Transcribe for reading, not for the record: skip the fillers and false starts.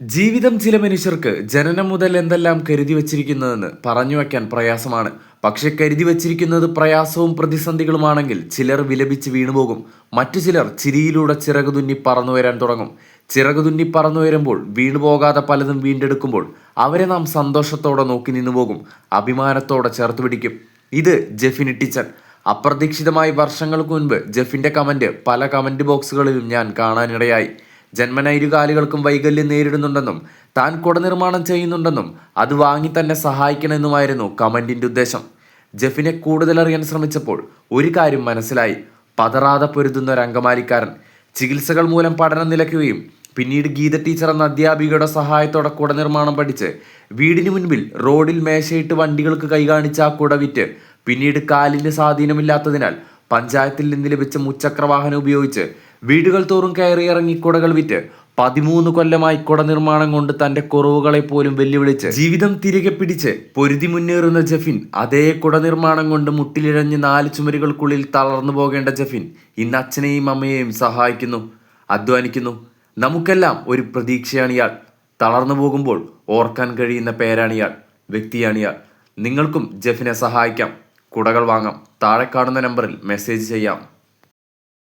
ജീവിതം ചില മനുഷ്യർക്ക് ജനനം മുതൽ എന്തെല്ലാം കരുതി വച്ചിരിക്കുന്നതെന്ന് പറഞ്ഞു വയ്ക്കാൻ പ്രയാസമാണ്. പക്ഷെ കരുതി വച്ചിരിക്കുന്നത് പ്രയാസവും പ്രതിസന്ധികളുമാണെങ്കിൽ ചിലർ വിലപിച്ച് വീണുപോകും. മറ്റു ചിലർ ചിരിയിലൂടെ ചിറകുതുന്നി പറന്നു വരാൻ തുടങ്ങും. ചിറകുതുന്നി പറന്നു വരുമ്പോൾ വീണുപോകാതെ പലതും വീണ്ടെടുക്കുമ്പോൾ അവരെ നാം സന്തോഷത്തോടെ നോക്കി നിന്നുപോകും, അഭിമാനത്തോടെ ചേർത്ത് പിടിക്കും. ഇത് ജെഫിൻ ഇട്ടിച്ചൻ. അപ്രതീക്ഷിതമായി വർഷങ്ങൾക്ക് മുൻപ് ജെഫിന്റെ കമന്റ് പല കമന്റ് ബോക്സുകളിലും ഞാൻ കാണാനിടയായി. ജന്മന ഇരുകാലുകൾക്കും വൈകല്യം നേരിടുന്നുണ്ടെന്നും താൻ കുട നിർമ്മാണം ചെയ്യുന്നുണ്ടെന്നും അത് വാങ്ങി തന്നെ സഹായിക്കണമെന്നുമായിരുന്നു കമന്റിന്റെ ഉദ്ദേശം. ജെഫിനെ കൂടുതൽ അറിയാൻ ശ്രമിച്ചപ്പോൾ ഒരു കാര്യം മനസ്സിലായി. പതറാതെ പൊരുതുന്ന ഒരു അങ്കമാലിക്കാരൻ. ചികിത്സകൾ മൂലം പഠനം നിലയ്ക്കുകയും പിന്നീട് ഗീത ടീച്ചർ എന്ന അധ്യാപികയുടെ സഹായത്തോടെ കുട നിർമ്മാണം പഠിച്ച് വീടിന് മുൻപിൽ റോഡിൽ മേശയിട്ട് വണ്ടികൾക്ക് കൈകാണിച്ച ആ കുട വിറ്റ് പിന്നീട് കാലിന് സ്വാധീനമില്ലാത്തതിനാൽ പഞ്ചായത്തിൽ നിന്ന് ലഭിച്ച മുച്ചക്ര വാഹനം ഉപയോഗിച്ച് വീടുകൾ തോറും കയറിയിറങ്ങി കുടകൾ വിറ്റ് 13 കൊല്ലമായി കുട നിർമ്മാണം കൊണ്ട് തന്റെ കുറവുകളെ പോലും വെല്ലുവിളിച്ച് ജീവിതം തിരികെ പിടിച്ച് പൊരുതി മുന്നേറുന്ന ജെഫിൻ, അതേ കുട നിർമ്മാണം കൊണ്ട് മുട്ടിലിഴഞ്ഞ് 4 ചുമരുകൾക്കുള്ളിൽ തളർന്നു പോകേണ്ട ജെഫിൻ ഇന്ന് അച്ഛനെയും അമ്മയെയും സഹായിക്കുന്നു, അധ്വാനിക്കുന്നു. നമുക്കെല്ലാം ഒരു പ്രതീക്ഷയാണിയാൾ. തളർന്നു പോകുമ്പോൾ ഓർക്കാൻ കഴിയുന്ന പേരാണിയാൾ, വ്യക്തിയാണിയാൾ. നിങ്ങൾക്കും ജെഫിനെ സഹായിക്കാം. കുടകൾ വാങ്ങാം. താഴെ കാണുന്ന നമ്പറിൽ മെസ്സേജ് ചെയ്യാം.